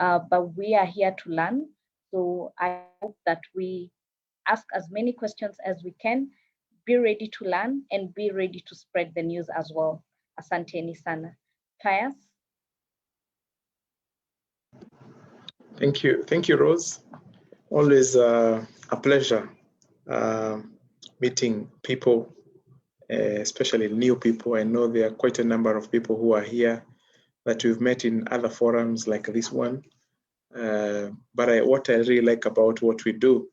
but we are here to learn. So I hope that we ask as many questions as we can, be ready to learn and be ready to spread the news as well. Asanteni sana. Pius? Thank you, Rose. Always a pleasure meeting people, especially new people. I know there are quite a number of people who are here that we've met in other forums like this one. But what I really like about what we do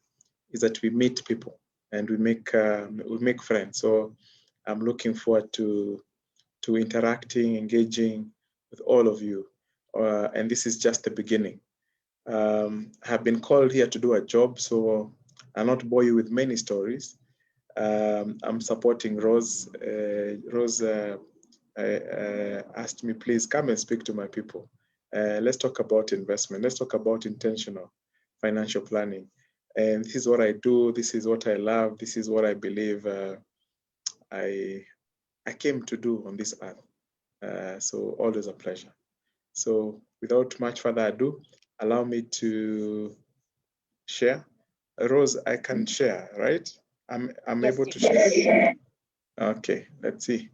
is that we meet people and we make friends. So I'm looking forward to interacting, engaging with all of you. And this is just the beginning. I have been called here to do a job, so I'll not bore you with many stories. I'm supporting Rose. Rose asked me, please come and speak to my people. Let's talk about investment. Let's talk about intentional financial planning. And this is what I do. This is what I love. This is what I believe I came to do on this earth. So always a pleasure. So without much further ado, allow me to share. Rose, I can share, right? I'm yes, able to share. Okay, let's see.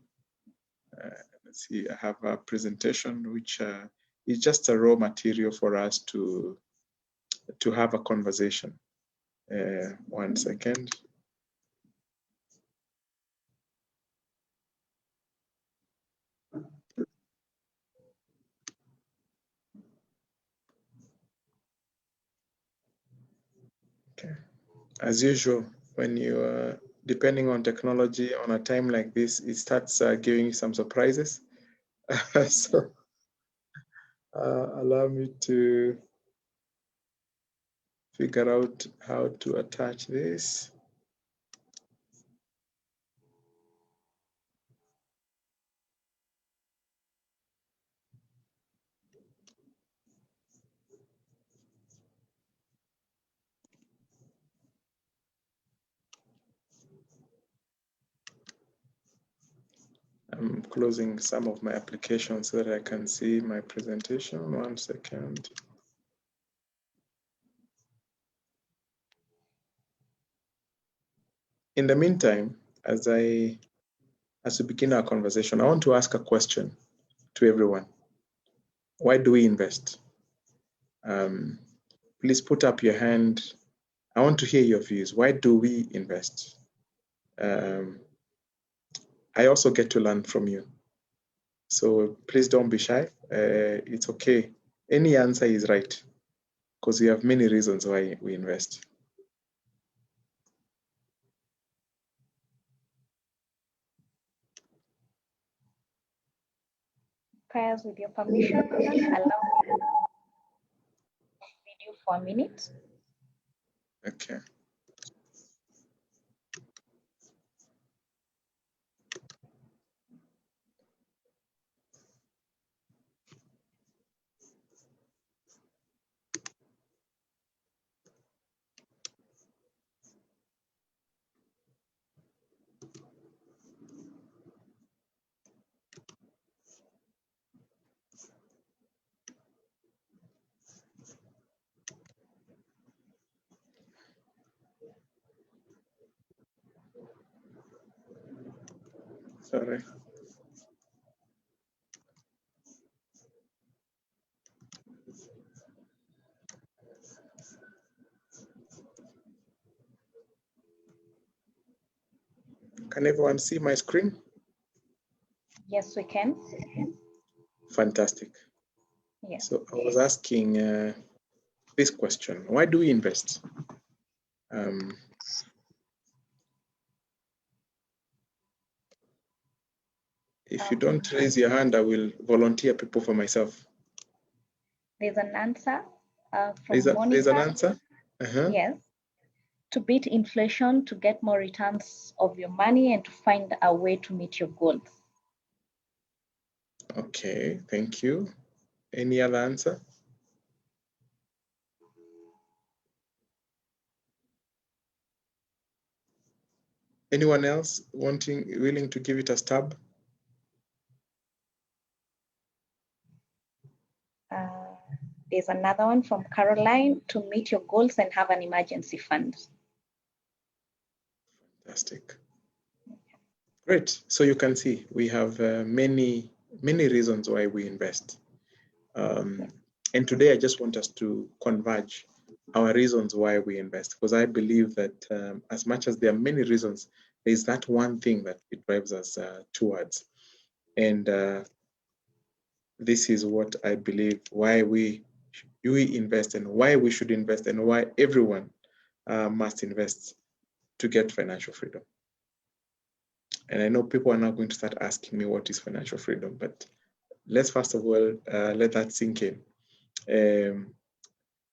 Let's see, I have a presentation which is just a raw material for us to have a conversation. 1 second. Okay. As usual, when you depending on technology on a time like this, it starts giving you some surprises. So allow me to figure out how to attach this. I'm closing some of my applications so that I can see my presentation. 1 second. In the meantime, as we begin our conversation, I want to ask a question to everyone. Why do we invest? Please put up your hand. I want to hear your views. Why do we invest? I also get to learn from you. So please don't be shy. It's okay. Any answer is right because we have many reasons why we invest. Pius, with your permission, allow me to video for a minute. Okay. Sorry. Can everyone see my screen? Yes, we can. Fantastic. Yes. So I was asking this question: why do we invest? If you don't raise your hand, I will volunteer people for myself. There's an answer from Monica. There's an answer? Yes. To beat inflation, to get more returns of your money, and to find a way to meet your goals. Okay, thank you. Any other answer? Anyone else willing to give it a stab? there's another one from Caroline: to meet your goals and have an emergency fund. Fantastic. Great. So you can see we have many reasons why we invest. And today I just want us to converge our reasons why we invest, because I believe that as much as there are many reasons, there's that one thing that it drives us towards. And this is what I believe why we invest, and why we should invest, and why everyone must invest to get financial freedom. And I know people are now going to start asking me what is financial freedom, but let's first of all let that sink in.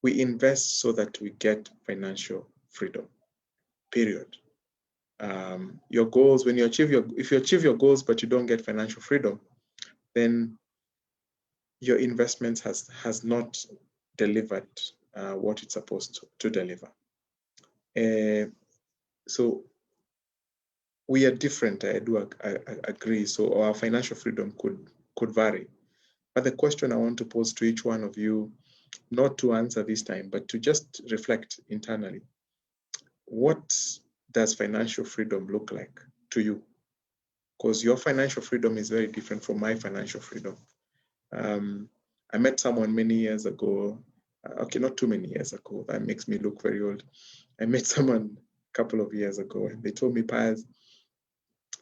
We invest so that we get financial freedom, period. Your goals, when you achieve if you achieve your goals but you don't get financial freedom, then your investment has not delivered what it's supposed to deliver. So we are different. I agree. So our financial freedom could vary. But the question I want to pose to each one of you, not to answer this time, but to just reflect internally. What does financial freedom look like to you? Because your financial freedom is very different from my financial freedom. I met someone many years ago. Okay, not too many years ago. That makes me look very old. I met someone a couple of years ago, and they told me, Pius,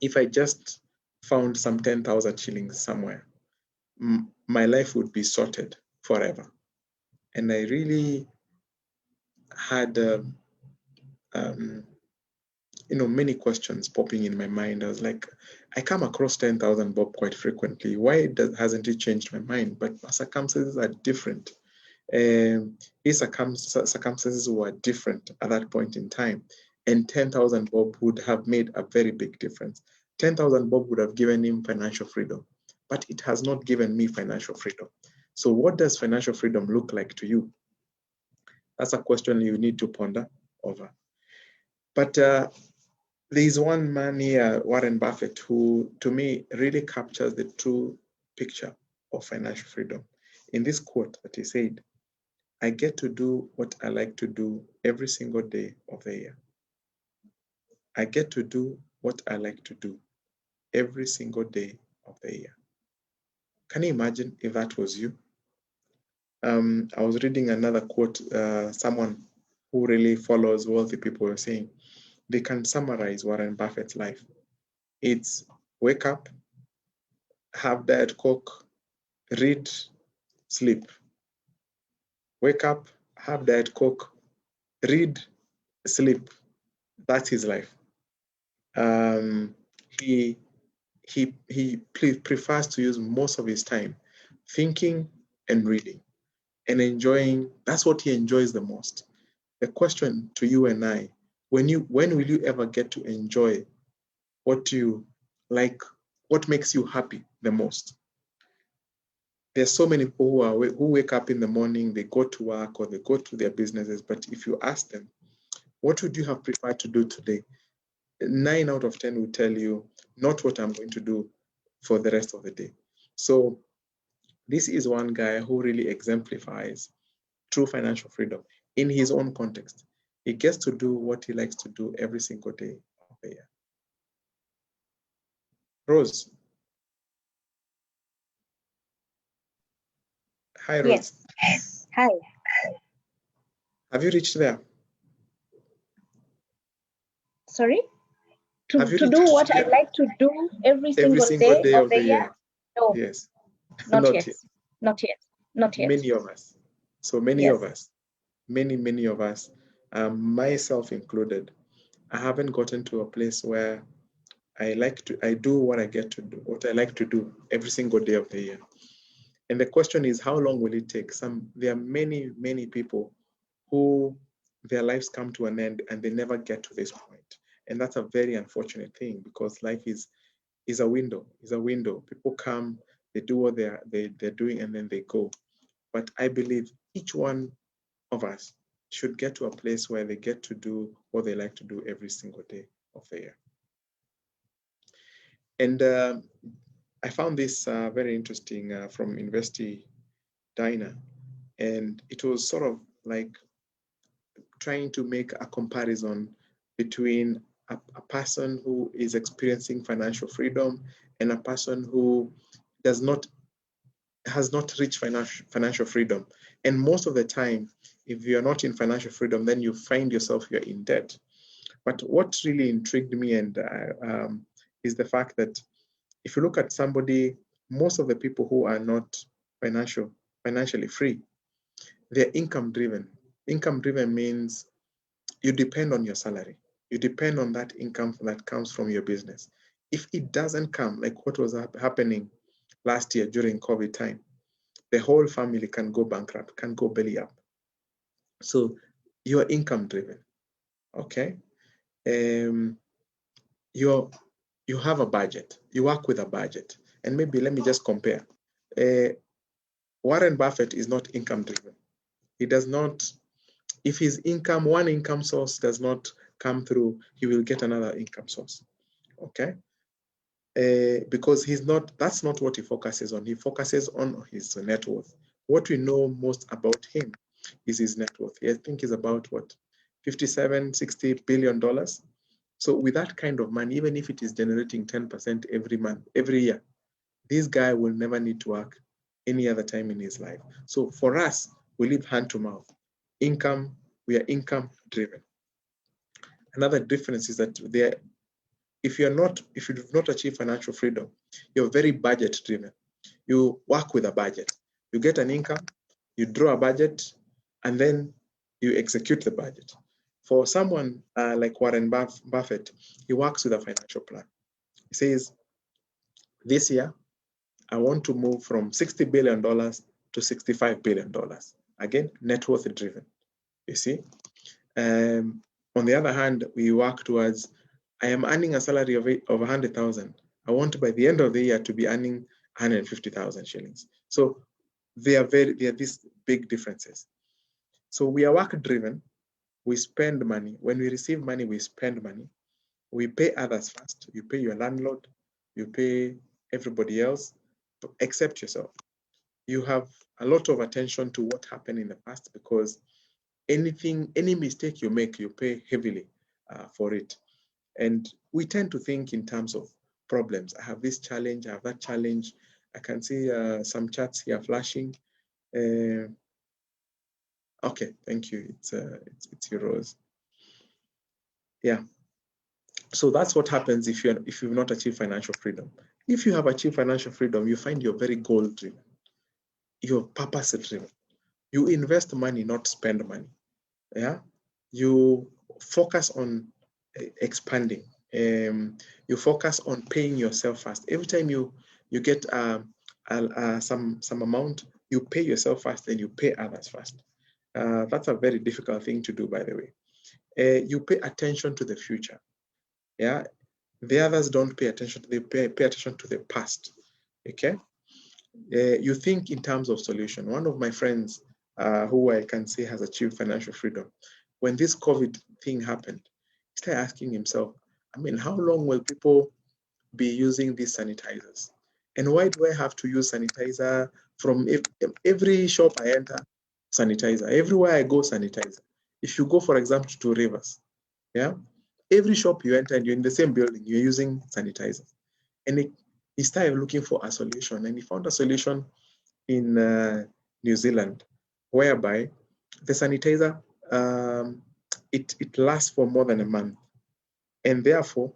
if I just found some 10,000 shillings somewhere, my life would be sorted forever. And I really had, many questions popping in my mind. I was like, I come across 10,000 bob quite frequently. Why hasn't it changed my mind? But my circumstances are different. His circumstances were different at that point in time. And 10,000 bob would have made a very big difference. 10,000 bob would have given him financial freedom, but it has not given me financial freedom. So what does financial freedom look like to you? That's a question you need to ponder over. But there's one man here, Warren Buffett, who to me really captures the true picture of financial freedom. In this quote that he said, I get to do what I like to do every single day of the year. I get to do what I like to do every single day of the year. Can you imagine if that was you? I was reading another quote, someone who really follows wealthy people were saying, they can summarize Warren Buffett's life. It's wake up, have Diet Coke, read, sleep. Wake up, have Diet Coke, read, sleep. That's his life. He prefers to use most of his time thinking and reading and enjoying. That's what he enjoys the most. The question to you and I, when will you ever get to enjoy what you like, what makes you happy the most? There's so many people who wake up in the morning, they go to work or they go to their businesses, but if you ask them, what would you have preferred to do today? 9 out of 10 will tell you, not what I'm going to do for the rest of the day. So this is one guy who really exemplifies true financial freedom in his own context. He gets to do what he likes to do every single day of the year. Rose. Hi, Rose. Yes. Hi. Have you reached there? Sorry? To Have you do reached what there? I like to do every Every single day of the year? year? No. Yes. Not yet. Not yet. Not yet. Many of us. So many Yes. of us. Many of us, myself included, I haven't gotten to a place where I do what I get to do, what I like to do every single day of the year. And the question is, how long will it take? There are many people who their lives come to an end and they never get to this point. And that's a very unfortunate thing, because life is a window. People come, they do what they're doing, and then they go. But I believe each one of us should get to a place where they get to do what they like to do every single day of the year. And I found this very interesting from Investi Diner. And it was sort of like trying to make a comparison between a person who is experiencing financial freedom and a person who has not reached financial freedom. And most of the time, if you're not in financial freedom, then you find yourself you're in debt. But what really intrigued me and is the fact that if you look at somebody, most of the people who are not financially free, they're income driven. Income driven means you depend on your salary. You depend on that income that comes from your business. If it doesn't come, like what was happening last year during COVID time, the whole family can go bankrupt, can go belly up. So you're income driven, okay? You have a budget. You work with a budget. And maybe let me just compare. Warren Buffett is not income driven. He does not, if his income, one income source does not come through, he will get another income source, okay? Because that's not what he focuses on. He focuses on his net worth. What we know most about him is his net worth. I think he's about what, 57, 60 billion dollars. So with that kind of money, even if it is generating 10% every month, every year, this guy will never need to work any other time in his life. So for us, we live hand to mouth. Income, we are income driven. Another difference is that if you do not achieve financial freedom, you're very budget driven. You work with a budget. You get an income, you draw a budget, and then you execute the budget. For someone like Warren Buffett, he works with a financial plan. He says, this year, I want to move from $60 billion to $65 billion. Again, net worth driven, you see. On the other hand, we work towards, I am earning a salary of 100,000. I want by the end of the year to be earning 150,000 shillings. So there are these big differences. So we are work driven. We spend money. When we receive money, we spend money. We pay others first. You pay your landlord. You pay everybody else, except yourself. You have a lot of attention to what happened in the past because any mistake you make, you pay heavily for it. And we tend to think in terms of problems. I have this challenge, I have that challenge. I can see some chats here flashing. Okay, thank you. It's Rose. Yeah. So that's what happens if you've not achieved financial freedom. If you have achieved financial freedom, you find you're very goal driven. You're purpose driven. You invest money, not spend money. Yeah. You focus on expanding. You focus on paying yourself first. Every time you get some amount, you pay yourself first, then you pay others first. That's a very difficult thing to do, by the way. You pay attention to the future. Yeah, the others don't pay attention. They pay attention to the past. Okay. You think in terms of solution. One of my friends, who I can say has achieved financial freedom, when this COVID thing happened, he started asking himself, I mean, how long will people be using these sanitizers? And why do I have to use sanitizer from every shop I enter? Sanitizer. Everywhere I go, sanitizer. If you go, for example, to Rivers, yeah, every shop you enter and you're in the same building, you're using sanitizers. And he started looking for a solution, and he found a solution in New Zealand, whereby the sanitizer, it lasts for more than a month, and therefore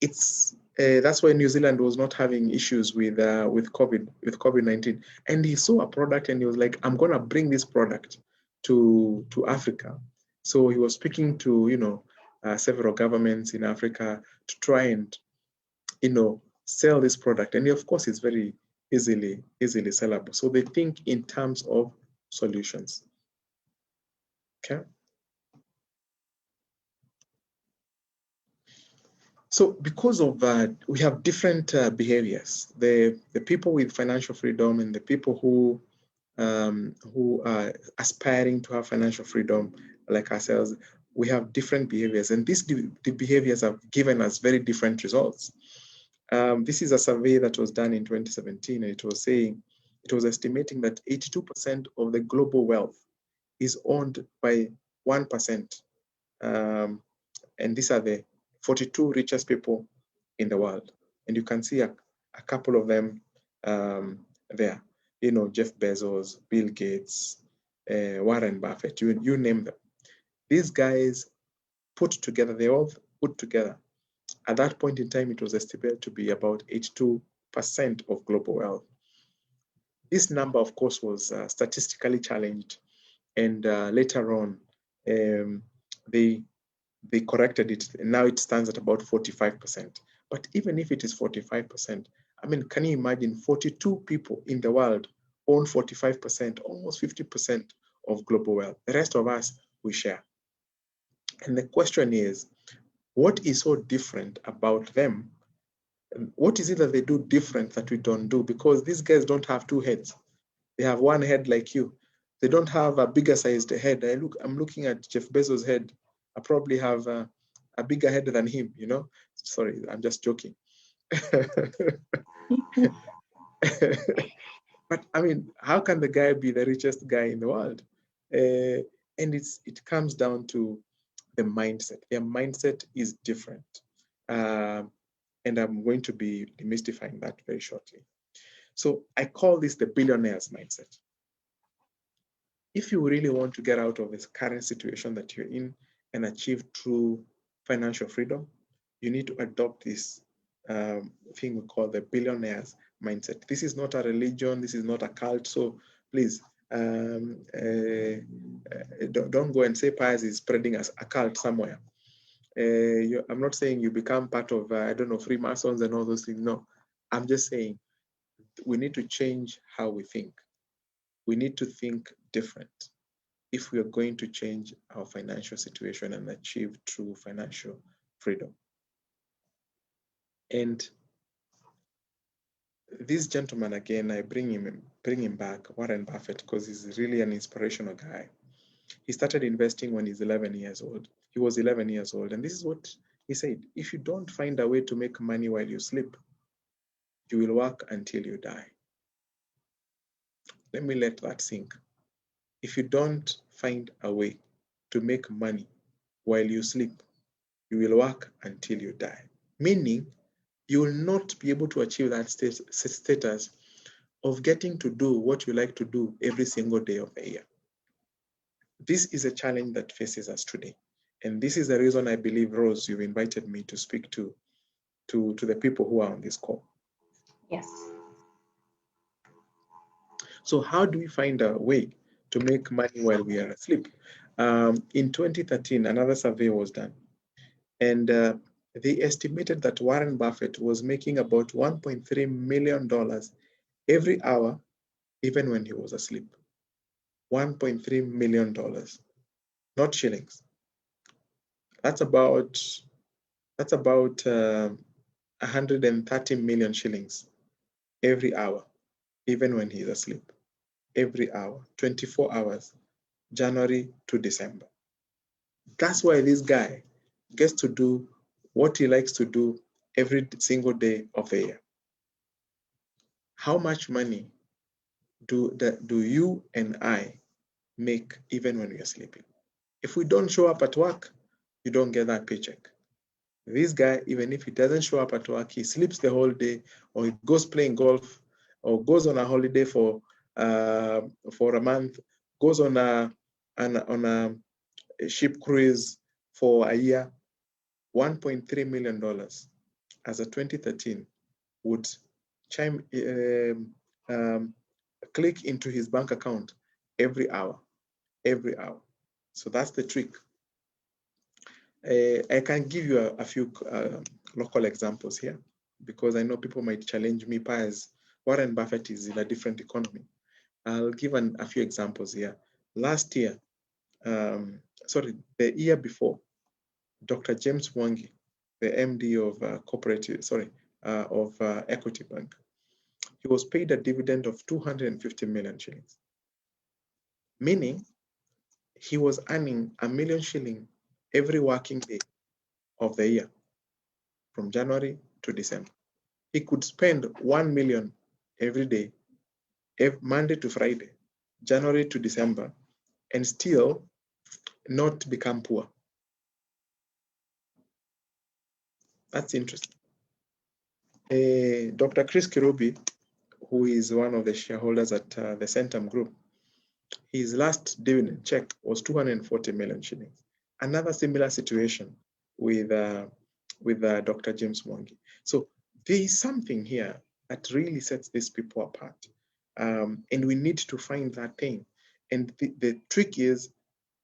that's why New Zealand was not having issues with COVID-19. And he saw a product and he was like, I'm gonna bring this product to Africa. So he was speaking to several governments in Africa to try and sell this product. And of course, it's very easily sellable. So they think in terms of solutions. Okay. So because of that, we have different behaviors. The people with financial freedom and the people who are aspiring to have financial freedom, like ourselves, we have different behaviors, and these behaviors have given us very different results. This is a survey that was done in 2017, and it was saying it was estimating that 82% of the global wealth is owned by 1%. And these are the 42 richest people in the world. And you can see a couple of them there. You know, Jeff Bezos, Bill Gates, Warren Buffett, you name them. These guys put together, they all put together. At that point in time, it was estimated to be about 82% of global wealth. This number, of course, was statistically challenged, and later on, they corrected it. Now it stands at about 45%. But even if it is 45%, I mean, can you imagine 42 people in the world own 45%, almost 50% of global wealth? The rest of us, we share. And the question is, what is so different about them? What is it that they do different that we don't do? Because these guys don't have two heads. They have one head like you. They don't have a bigger sized head. I'm looking at Jeff Bezos' head. I probably have a bigger head than him, you know? Sorry, I'm just joking. But I mean, how can the guy be the richest guy in the world? And it comes down to the mindset. Their mindset is different. And I'm going to be demystifying that very shortly. So I call this the billionaire's mindset. If you really want to get out of this current situation that you're in and achieve true financial freedom, you need to adopt this thing we call the billionaire's mindset. This is not a religion, this is not a cult. So please, don't go and say Pius is spreading a cult somewhere. I'm not saying you become part of, I don't know, Freemasons and all those things. No, I'm just saying we need to change how we think. We need to think different if we are going to change our financial situation and achieve true financial freedom. And this gentleman, again, I bring him back, Warren Buffett, because he's really an inspirational guy. He started investing when he's 11 years old. He was 11 years old. And this is what he said: if you don't find a way to make money while you sleep, you will work until you die. Let me let that sink. If you don't find a way to make money while you sleep, you will work until you die. Meaning, you will not be able to achieve that status of getting to do what you like to do every single day of the year. This is a challenge that faces us today. And this is the reason I believe, Rose, you've invited me to speak to the people who are on this call. Yes. So how do we find a way to make money while we are asleep? In 2013, another survey was done. And they estimated that Warren Buffett was making about $1.3 million every hour, even when he was asleep. $1.3 million, not shillings. That's about 130 million shillings every hour, even when he's asleep. Every hour, 24 hours, January to December. That's why this guy gets to do what he likes to do every single day of the year. How much money do you and I make even when we are sleeping? If we don't show up at work, you don't get that paycheck. This guy, even if he doesn't show up at work, he sleeps the whole day, or he goes playing golf, or goes on a holiday for a month, goes on a ship cruise for a year. $1.3 million as a 2013 would click into his bank account every hour. So that's the trick. I can give you a few local examples here, because I know people might challenge me, Pius, Warren Buffett is in a different economy. I'll give a few examples here. Last year, the year before, Dr. James Mwangi, the MD of Equity Bank, he was paid a dividend of 250 million shillings, meaning he was earning $1 million shilling every working day of the year, from January to December. He could spend 1 million every day Monday to Friday, January to December, and still not become poor. That's interesting. Dr. Chris Kirubi, who is one of the shareholders at the Centum Group, his last dividend check was 240 million shillings. Another similar situation with Dr. James Mwangi. So there is something here that really sets these people apart. And we need to find that thing. And the trick is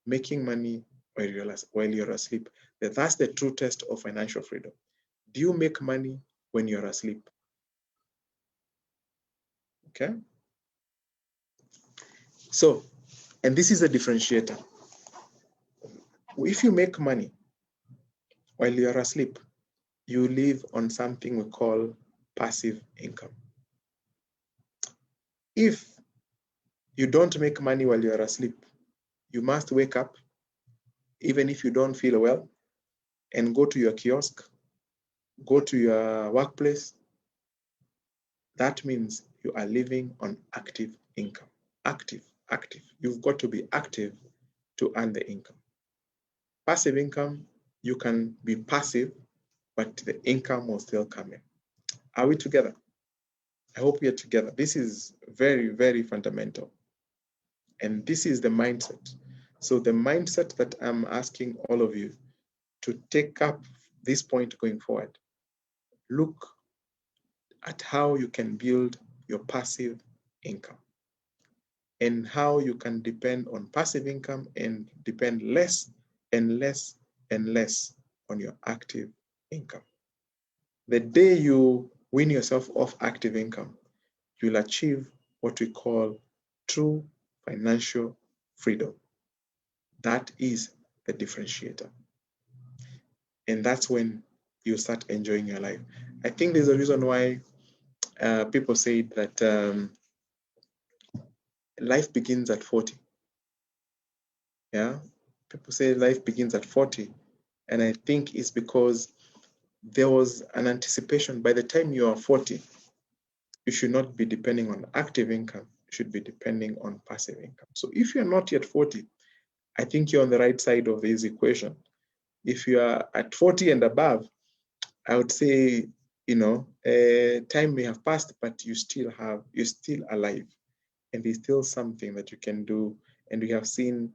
making money while you're asleep. That's the true test of financial freedom. Do you make money when you're asleep? Okay. So, and this is a differentiator. If you make money while you're asleep, you live on something we call passive income. If you don't make money while you're asleep, you must wake up, even if you don't feel well, and go to your kiosk, go to your workplace. That means you are living on active income. Active. You've got to be active to earn the income. Passive income, you can be passive, but the income will still come in. Are we together? I hope we are together. This is very, very fundamental. And this is the mindset. So the mindset that I'm asking all of you to take up this point going forward, look at how you can build your passive income and how you can depend on passive income and depend less and less and less on your active income. The day you win yourself off active income, you'll achieve what we call true financial freedom. That is the differentiator. And that's when you start enjoying your life. I think there's a reason why people say that life begins at 40. Yeah, people say life begins at 40. And I think it's because there was an anticipation. By the time you are 40, you should not be depending on active income. You should be depending on passive income. So if you're not yet 40, I think you're on the right side of this equation. If you are at 40 and above, I would say, time may have passed, but you're still alive. And there's still something that you can do. And we have seen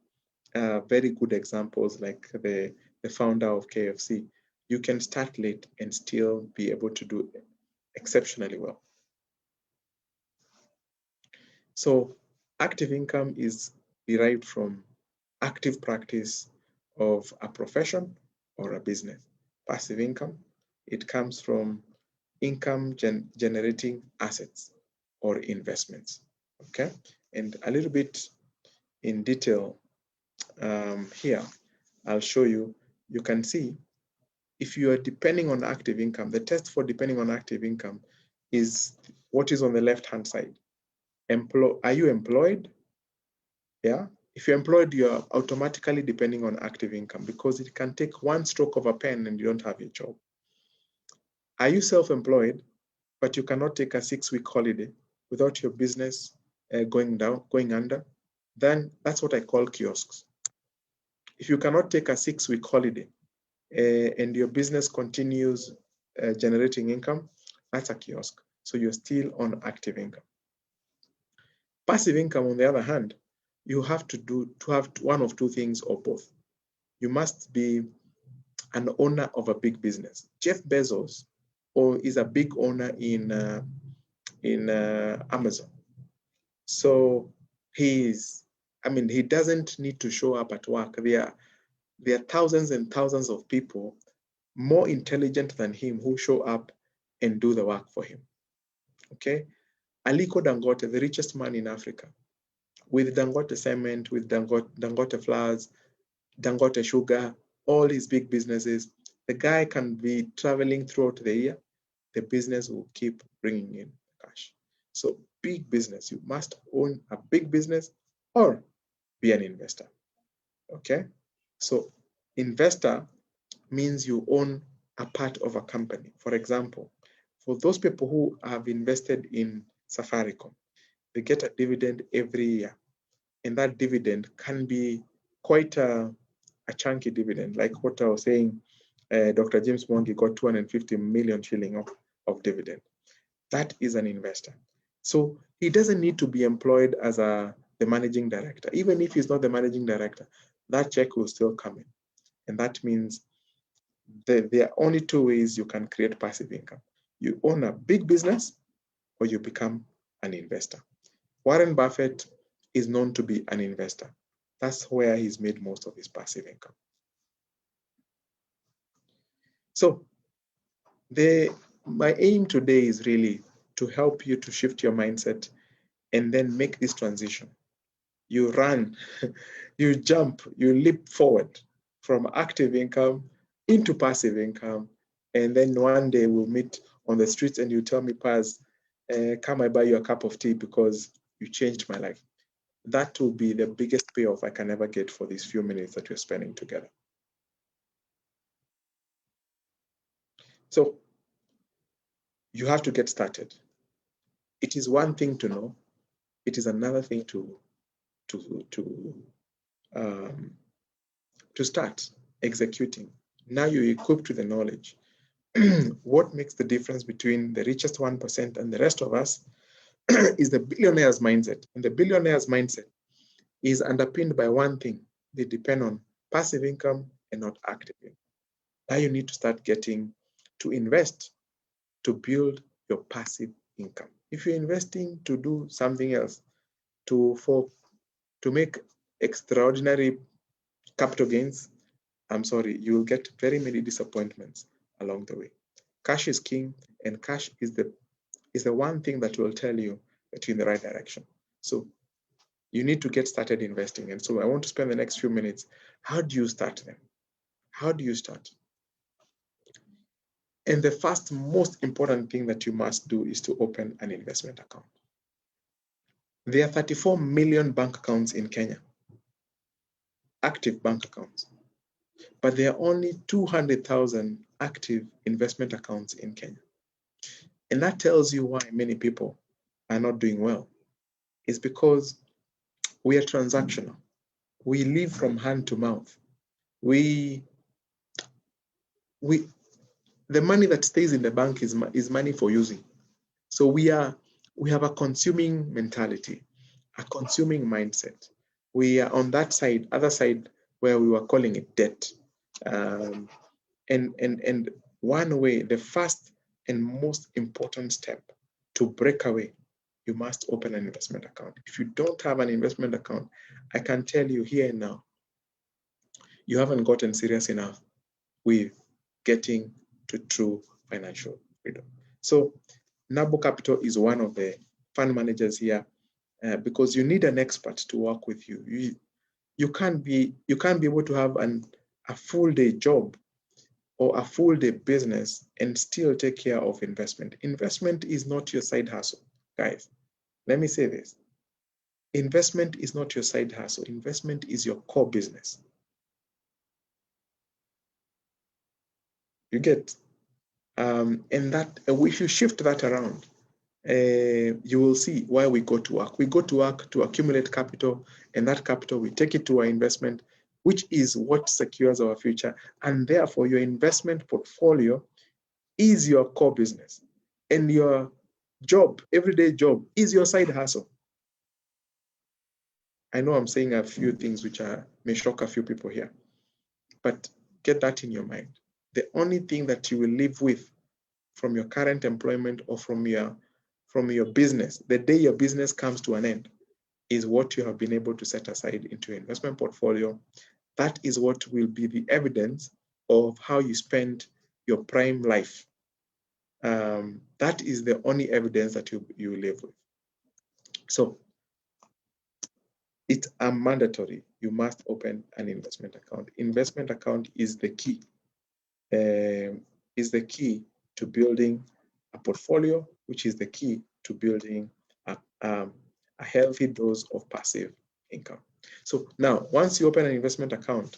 very good examples like the founder of KFC. You can start late and still be able to do exceptionally well. So active income is derived from active practice of a profession or a business. Passive income, it comes from income generating assets or investments. Okay, and a little bit in detail here, I'll show you. You can see if you are depending on active income, the test for depending on active income is what is on the left-hand side. Are you employed? Yeah. If you're employed, you're automatically depending on active income because it can take one stroke of a pen and you don't have your job. Are you self-employed, but you cannot take a 6-week holiday without your business going under? Then that's what I call kiosks. If you cannot take a 6-week holiday and your business continues generating income, that's a kiosk. So you're still on active income. Passive income, on the other hand, you have to have one of two things or both. You must be an owner of a big business. Jeff Bezos is a big owner in Amazon. So he doesn't need to show up at work. There are thousands and thousands of people more intelligent than him who show up and do the work for him. Okay? Aliko Dangote, the richest man in Africa, with Dangote Cement, with Dangote Flowers, Dangote Sugar, all his big businesses, the guy can be traveling throughout the year. The business will keep bringing in cash. So big business, you must own a big business or be an investor. Okay? So investor means you own a part of a company. For example, for those people who have invested in Safaricom, They get a dividend every year. And that dividend can be quite a chunky dividend. Like what I was saying, Dr. James Mwangi got 250 million shilling of dividend. That is an investor. So he doesn't need to be employed as the managing director. Even if he's not the managing director, that check will still come in. And that means there are only two ways you can create passive income. You own a big business or you become an investor. Warren Buffett is known to be an investor. That's where he's made most of his passive income. So my aim today is really to help you to shift your mindset and then make this transition. You run, you jump, you leap forward from active income into passive income. And then one day we'll meet on the streets and you tell me, Paz, come I buy you a cup of tea because you changed my life. That will be the biggest payoff I can ever get for these few minutes that we're spending together. So you have to get started. It is one thing to know. It is another thing to start executing. Now you're equipped with the knowledge. What makes the difference between the richest 1% and the rest of us is the billionaire's mindset. And the billionaire's mindset is underpinned by one thing. They depend on passive income and not active income. Now you need to start getting to invest to build your passive income. If you're investing to do something else, to make extraordinary capital gains, I'm sorry, you will get very many disappointments along the way. Cash is king, and cash is the one thing that will tell you that you're in the right direction. So you need to get started investing. And so I want to spend the next few minutes. How do you start then? How do you start? And the first most important thing that you must do is to open an investment account. There are 34 million bank accounts in Kenya, active bank accounts, but there are only 200,000 active investment accounts in Kenya. And that tells you why many people are not doing well. It's because we are transactional. We live from hand to mouth. The money that stays in the bank is money for using. So we have a consuming mentality, a consuming mindset. We are on that side, other side, where we were calling it debt. And one way, the first and most important step to break away, you must open an investment account. If you don't have an investment account, I can tell you here and now, you haven't gotten serious enough with getting to true financial freedom. So Nabo Capital is one of the fund managers here because you need an expert to work with you. You can't be able to have a full day job or a full day business and still take care of investment. Investment is not your side hustle, guys. Let me say this. Investment is not your side hustle. Investment is your core business. You get, and that if you shift that around, you will see why we go to work. We go to work to accumulate capital, and that capital we take it to our investment, which is what secures our future. And therefore, your investment portfolio is your core business, and your job, everyday job, is your side hustle. I know I'm saying a few things which may shock a few people here, but get that in your mind. The only thing that you will live with from your current employment or from your business, the day your business comes to an end, is what you have been able to set aside into your investment portfolio. That is what will be the evidence of how you spend your prime life. That is the only evidence that you live with. So it's a mandatory. You must open an investment account. Investment account is the key. Is the key to building a portfolio, which is the key to building a healthy dose of passive income. So now, once you open an investment account,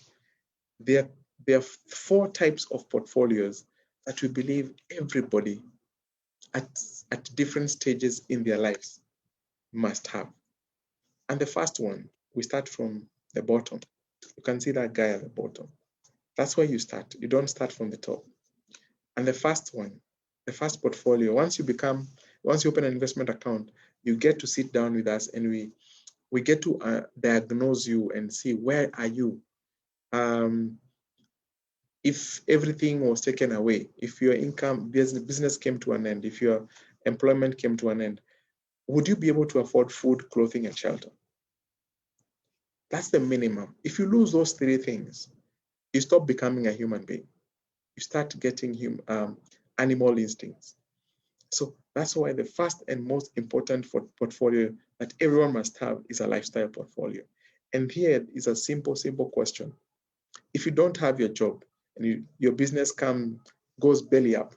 there are 4 types of portfolios that we believe everybody at different stages in their lives must have. And the first one, we start from the bottom. You can see that guy at the bottom. That's where you start. You don't start from the top. And the first one, the first portfolio, once you open an investment account, you get to sit down with us and we get to diagnose you and see where are you. If everything was taken away, if your income, business came to an end, if your employment came to an end, would you be able to afford food, clothing, and shelter? That's the minimum. If you lose those three things, you stop becoming a human being. You start getting animal instincts. So that's why the first and most important portfolio that everyone must have is a lifestyle portfolio. And here is a simple question. If you don't have your job and your business goes belly up,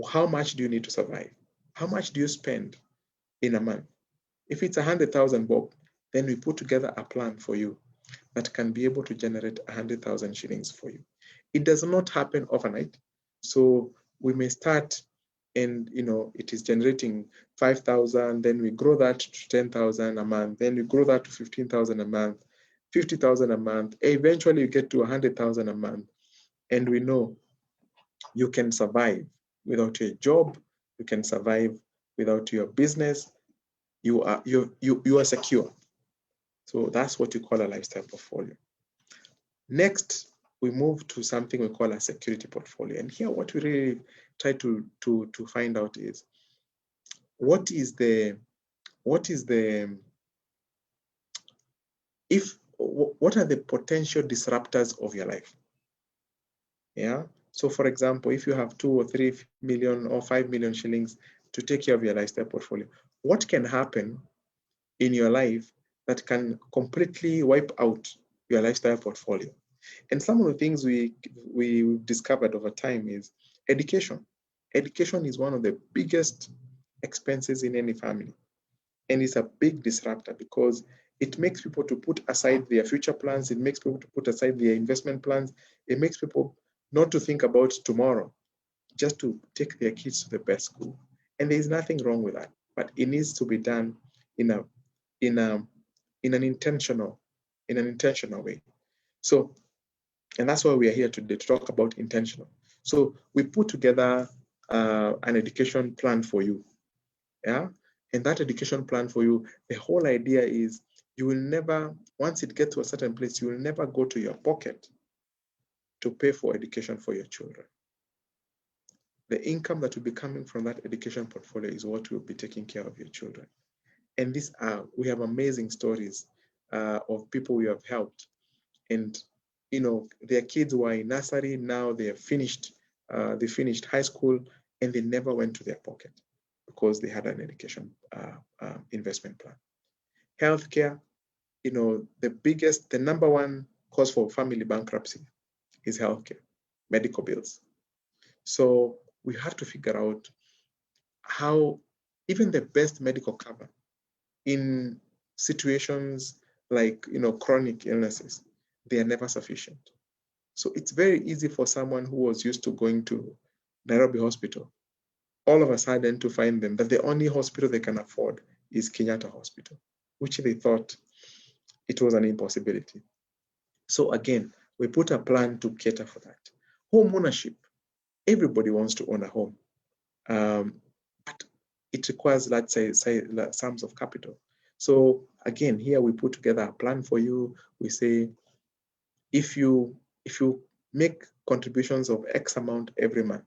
how much do you need to survive? How much do you spend in a month? If it's 100,000 bob, then we put together a plan for you that can be able to generate 100,000 shillings for you. It does not happen overnight. So we may start and it is generating 5,000, then we grow that to 10,000 a month, then we grow that to 15,000 a month, 50,000 a month. Eventually you get to 100,000 a month. And we know you can survive without your job, you can survive without your business, you are secure. So that's what you call a lifestyle portfolio. Next, we move to something we call a security portfolio. And here what we really try to find out is what are the potential disruptors of your life? Yeah. So for example, if you have 2 or 3 million or 5 million shillings to take care of your lifestyle portfolio, what can happen in your life that can completely wipe out your lifestyle portfolio? And some of the things we discovered over time is education. Education is one of the biggest expenses in any family. And it's a big disruptor because it makes people to put aside their future plans. It makes people to put aside their investment plans. It makes people not to think about tomorrow, just to take their kids to the best school. And there is nothing wrong with that, but it needs to be done in an intentional way. So, and that's why we are here today, to talk about intentional. So we put together an education plan for you. Yeah. And that education plan for you, the whole idea is you will never, once it gets to a certain place, you will never go to your pocket to pay for education for your children. The income that will be coming from that education portfolio is what will be taking care of your children. And we have amazing stories of people we have helped. And, their kids were in nursery, now they finished high school, and they never went to their pocket because they had an education investment plan. Healthcare, the number one cause for family bankruptcy is healthcare, medical bills. So we have to figure out how even the best medical cover in situations like chronic illnesses, they are never sufficient. So it's very easy for someone who was used to going to Nairobi Hospital all of a sudden to find them that the only hospital they can afford is Kenyatta Hospital, which they thought it was an impossibility. So again, we put a plan to cater for that. Home ownership. Everybody wants to own a home, but it requires, let's say, sums of capital. So again, here we put together a plan for you. We say, if you make contributions of X amount every month,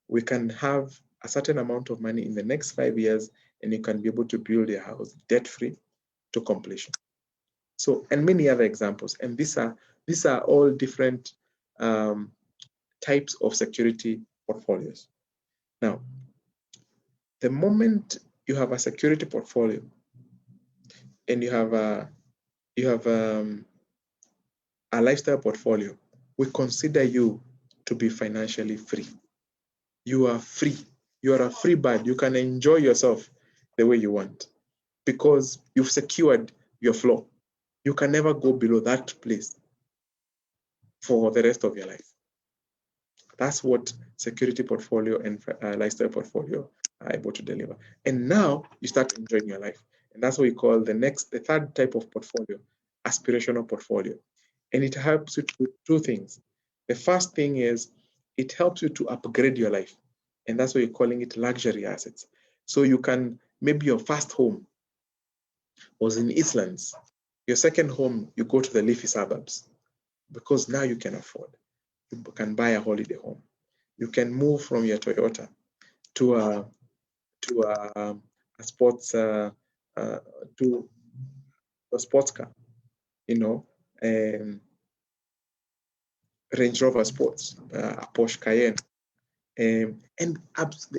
we can have a certain amount of money in the next 5 years, and you can be able to build your house debt-free to completion. So, and many other examples. And these are all different types of security portfolios. Now, the moment you have a security portfolio and you have a lifestyle portfolio, we consider you to be financially free. You are free. You are a free bird. You can enjoy yourself the way you want because you've secured your floor. You can never go below that place for the rest of your life. That's what security portfolio and lifestyle portfolio are able to deliver. And now you start enjoying your life. And that's what we call the third type of portfolio, aspirational portfolio. And it helps you to do two things. The first thing is it helps you to upgrade your life. And that's why you're calling it luxury assets. So you can, maybe your first home was in Eastlands. Your second home, you go to the leafy suburbs because now you can afford. You can buy a holiday home. You can move from your Toyota to a sports to a sports car, Range Rover Sports, a Porsche Cayenne. And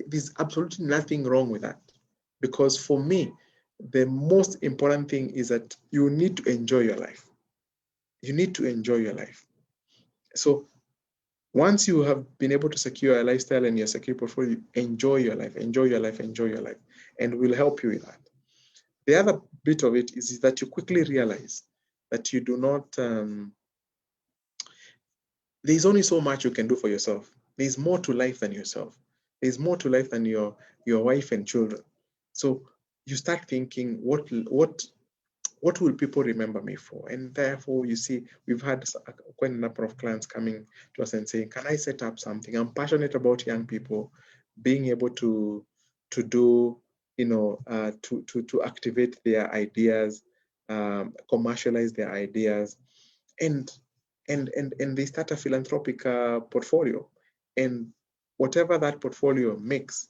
there's absolutely nothing wrong with that. Because for me, the most important thing is that you need to enjoy your life. You need to enjoy your life. So once you have been able to secure a lifestyle and your secure portfolio, enjoy your life, enjoy your life, enjoy your life. And we'll help you with that. The other bit of it is that you quickly realize that you do not, there's only so much you can do for yourself. There's more to life than yourself. There's more to life than your wife and children. So you start thinking, what will people remember me for? And therefore, you see, we've had quite a number of clients coming to us and saying, can I set up something? I'm passionate about young people being able to do, to activate their ideas, commercialize their ideas, and they start a philanthropic portfolio. And whatever that portfolio makes,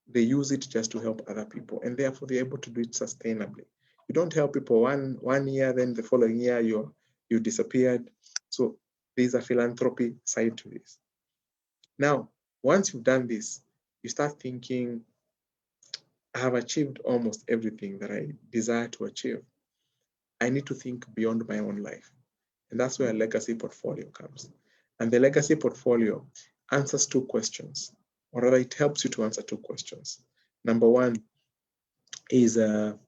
they use it just to help other people. And therefore, they're able to do it sustainably. You don't help people one year, then the following year you disappeared. So there's a philanthropy side to this. Now, once you've done this, you start thinking, I have achieved almost everything that I desire to achieve. I need to think beyond my own life. And that's where a legacy portfolio comes. And the legacy portfolio answers two questions, or rather it helps you to answer two questions. Number one is who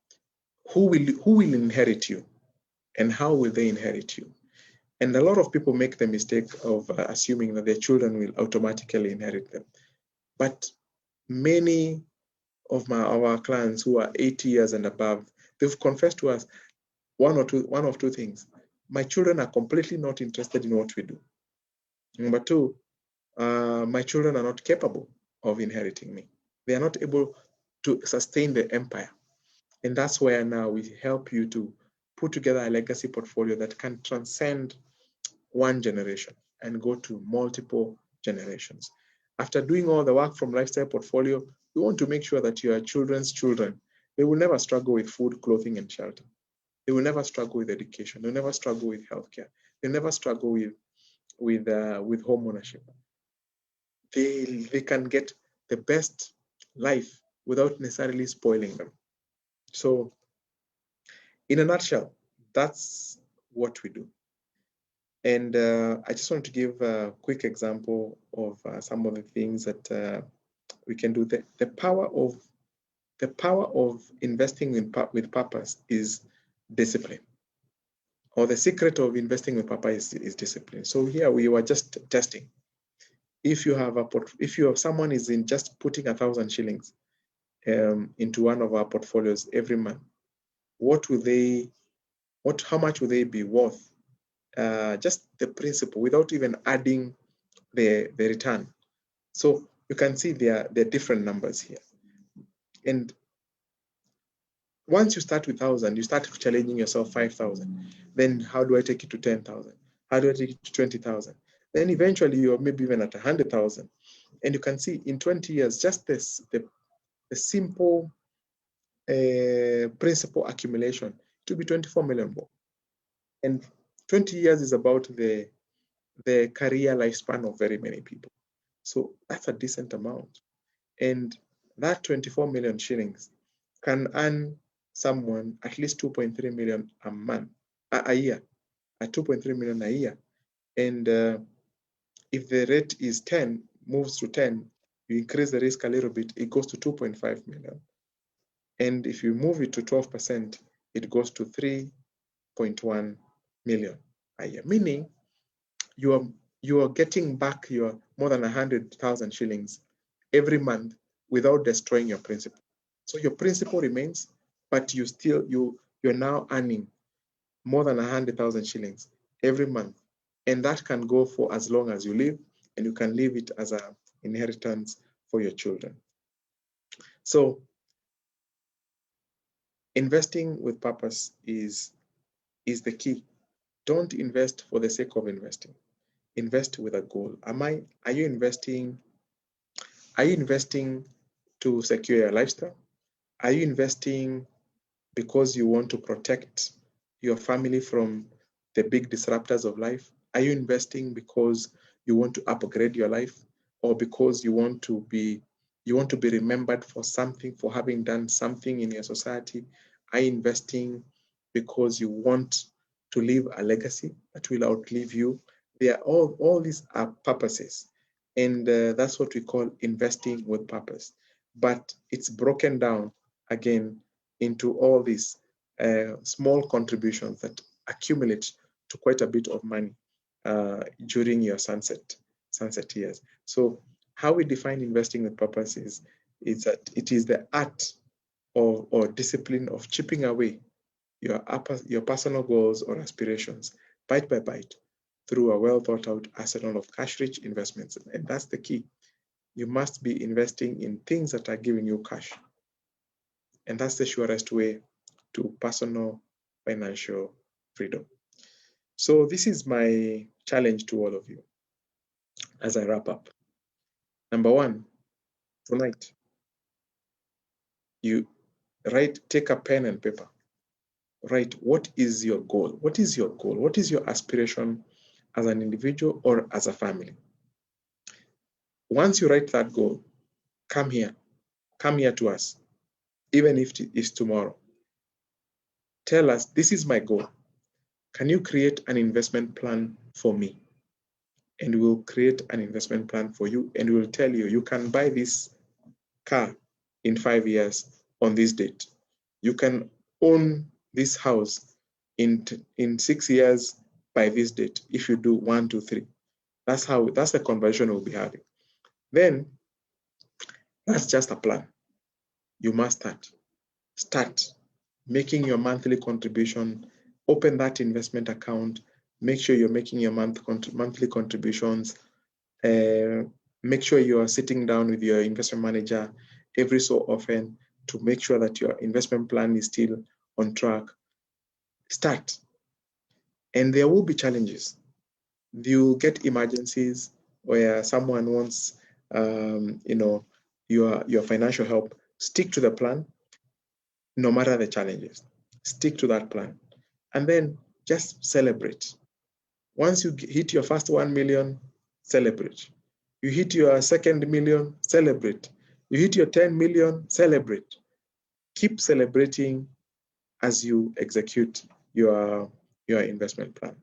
will inherit you, and how will they inherit you? And a lot of people make the mistake of assuming that their children will automatically inherit them. But many of our clients who are 80 years and above, they've confessed to us one of two things. My children are completely not interested in what we do. Number two, my children are not capable of inheriting me. They are not able to sustain the empire. And that's where now we help you to put together a legacy portfolio that can transcend one generation and go to multiple generations. After doing all the work from lifestyle portfolio, we want to make sure that your children's children, they will never struggle with food, clothing, and shelter. They will never struggle with education. They'll never struggle with healthcare. They'll never struggle with home ownership. They can get the best life without necessarily spoiling them. So in a nutshell, that's what we do. And I just want to give a quick example of some of the things that we can do. The power of investing with purpose is discipline. Or the secret of investing with purpose is discipline. So here we were just testing. If you have someone is in just putting 1,000 shillings into one of our portfolios every month, how much will they be worth? Just the principle without even adding the return. So you can see there are different numbers here. And once you start with 1,000, you start challenging yourself 5,000. Then how do I take it to 10,000? How do I take it to 20,000? Then eventually you're maybe even at 100,000. And you can see in 20 years, just the simple principal accumulation to be 24 million more. And 20 years is about the career lifespan of very many people. So that's a decent amount. And that 24 million shillings can earn someone at least 2.3 million a year, at 2.3 million a year. And if the rate is 10, moves to 10, you increase the risk a little bit, it goes to 2.5 million. And if you move it to 12%, it goes to 3.1 million a year, meaning you are getting back your more than 100,000 shillings every month without destroying your principal. So your principal remains, but you're now earning more than 100,000 shillings every month. And that can go for as long as you live, and you can leave it as an inheritance for your children. So investing with purpose is the key. Don't invest for the sake of investing. Invest with a goal. Are you investing to secure your lifestyle? Are you investing because you want to protect your family from the big disruptors of life? Are you investing because you want to upgrade your life, or because you want to be remembered for something, for having done something in your society? Are you investing because you want to leave a legacy that will outlive you? They are all these are purposes, and that's what we call investing with purpose. But it's broken down again into all these small contributions that accumulate to quite a bit of money during your sunset years. So how we define investing with purpose is that it is the art or discipline of chipping away your personal goals or aspirations bite by bite through a well thought out arsenal of cash rich investments. And that's the key. You must be investing in things that are giving you cash. And that's the surest way to personal financial freedom. So this is my challenge to all of you as I wrap up. Number one, tonight, take a pen and paper. Write, what is your goal? What is your goal? What is your aspiration as an individual or as a family? Once you write that goal, come here to us, even if it's tomorrow. Tell us, this is my goal. Can you create an investment plan for me? And we'll create an investment plan for you, and we'll tell you, you can buy this car in 5 years on this date. You can own this house in 6 years by this date if you do 1, 2, 3. That's the conversation we'll be having. Then that's just a plan. You must start making your monthly contribution. Open that investment account. Make sure you're making your monthly contributions. Make sure you are sitting down with your investment manager every so often to make sure that your investment plan is still on track. Start. And there will be challenges. You'll get emergencies where someone wants your financial help. Stick to the plan no matter the challenges. Stick to that plan. And then just celebrate. Once you hit your first 1 million, celebrate. You hit your second million, celebrate. You hit your 10 million, celebrate. Keep celebrating as you execute your investment plan.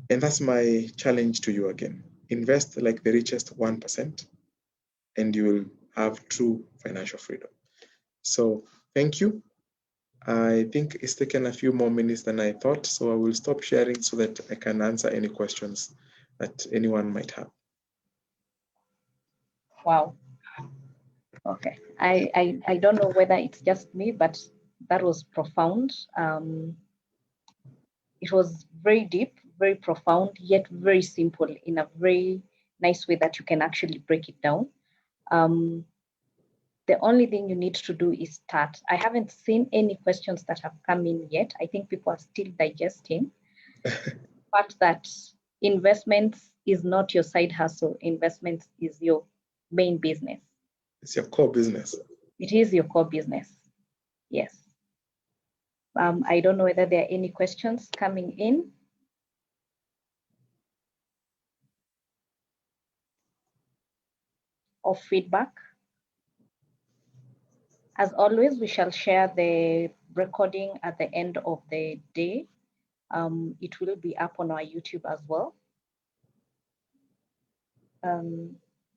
And that's my challenge to you again. Invest like the richest 1%, and you will have true financial freedom. So thank you. I think it's taken a few more minutes than I thought, so I will stop sharing so that I can answer any questions that anyone might have. Wow. Okay. I don't know whether it's just me, but that was profound. It was very deep, very profound, yet very simple in a very nice way that you can actually break it down. The only thing you need to do is start. I haven't seen any questions that have come in yet. I think people are still digesting. But that investments is not your side hustle. Investments is your main business. It's your core business. It is your core business. Yes. I don't know whether there are any questions coming in. Or feedback. As always, we shall share the recording at the end of the day. It will be up on our YouTube as well.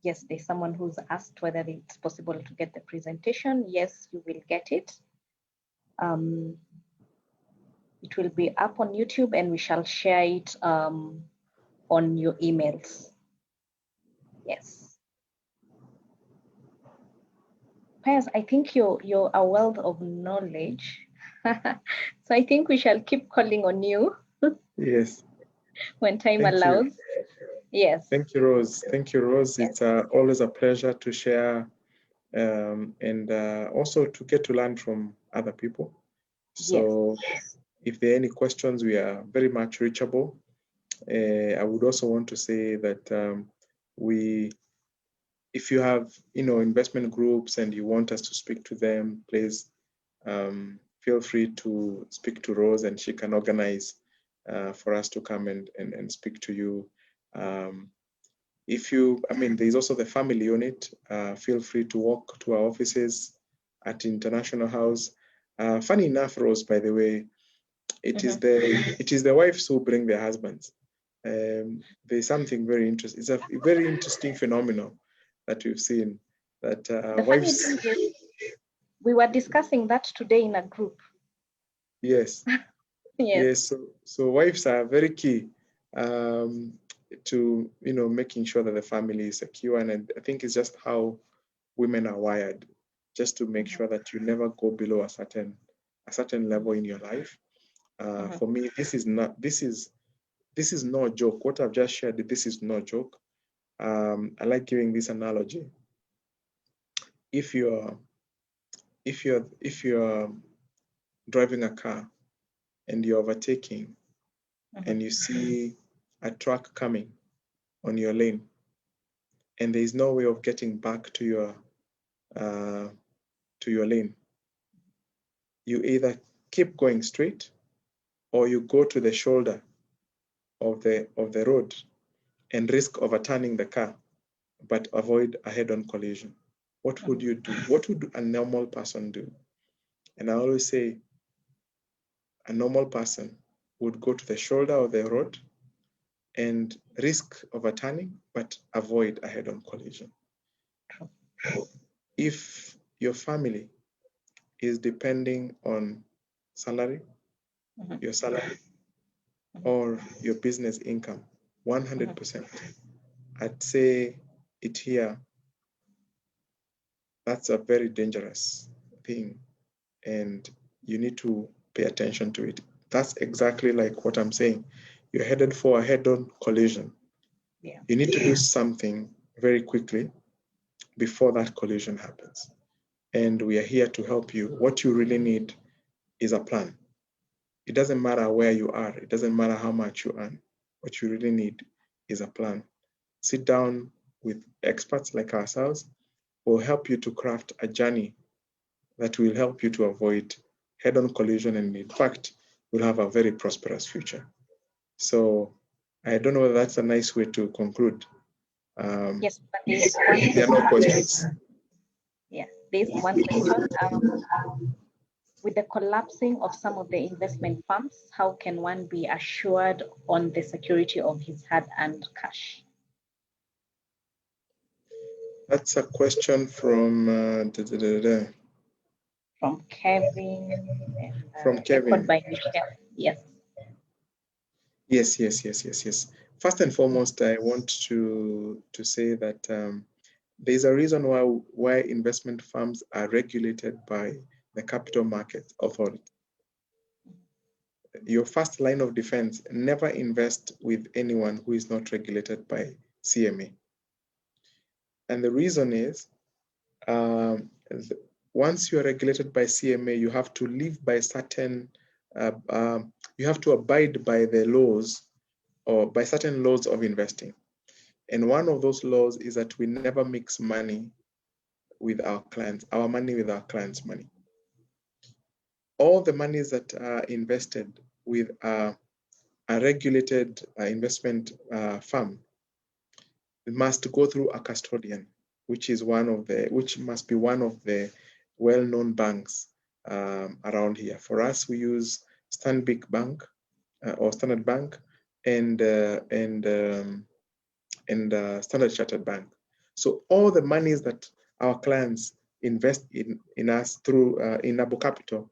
Yes, there's someone who's asked whether it's possible to get the presentation. Yes, you will get it. It will be up on YouTube, and we shall share it on your emails. Yes. Pius, I think you're a wealth of knowledge. So I think we shall keep calling on you Yes. when time Thank you. allows. Yes. Thank you, Rose. Thank you, Rose. Yes. It's always a pleasure to share and also to get to learn from other people. So if there are any questions, we are very much reachable. I would also want to say that if you have, investment groups and you want us to speak to them, please feel free to speak to Rose and she can organize for us to come and speak to you. There's also the family unit. Feel free to walk to our offices at International House. Funny enough, Rose, by the way, it is the wives who bring their husbands. There's something very interesting. It's a very interesting phenomenon that we've seen. That The wives. funny thing is, we were discussing that today in a group. Yes. Yes. Yes. So wives are very key to making sure that the family is secure, and I think it's just how women are wired, just to make sure that you never go below a certain level in your life. For me, this is no joke. What I've just shared, this is no joke. I like giving this analogy. If you're driving a car and you're overtaking and you see a truck coming on your lane and there is no way of getting back to your lane, you either keep going straight or you go to the shoulder of the road and risk overturning the car but avoid a head-on collision. What would you do? What would a normal person do? And I always say a normal person would go to the shoulder of the road and risk overturning, but avoid a head-on collision. If your family is depending on salary, your salary, or your business income, 100%, I'd say it here, that's a very dangerous thing, and you need to pay attention to it. That's exactly like what I'm saying. You're headed for a head-on collision. Yeah. You need to do something very quickly before that collision happens. And we are here to help you. What you really need is a plan. It doesn't matter where you are. It doesn't matter how much you earn. What you really need is a plan. Sit down with experts like ourselves who will help you to craft a journey that will help you to avoid head-on collision, and in fact, will have a very prosperous future. So I don't know whether that's a nice way to conclude. Yes, but there's one. There are no questions. Yeah, there's one question. With the collapsing of some of the investment firms, how can one be assured on the security of his hard-earned cash? That's a question from Kevin. From Kevin. By Michelle. Yes. Yes. First and foremost, I want to say that there's a reason why investment firms are regulated by the Capital Market Authority. Your first line of defense: never invest with anyone who is not regulated by CMA. And the reason is, once you are regulated by CMA, you have to live by certain, you have to abide by the laws or by certain laws of investing. And one of those laws is that we never mix money with our clients, our money with our clients' money. All the monies that are invested with a regulated investment firm must go through a custodian, which must be one of the well-known banks around here. For us, we use Stanbic Bank or Standard Bank and Standard Chartered Bank. So all the monies that our clients invest in us through in Nabo Capital,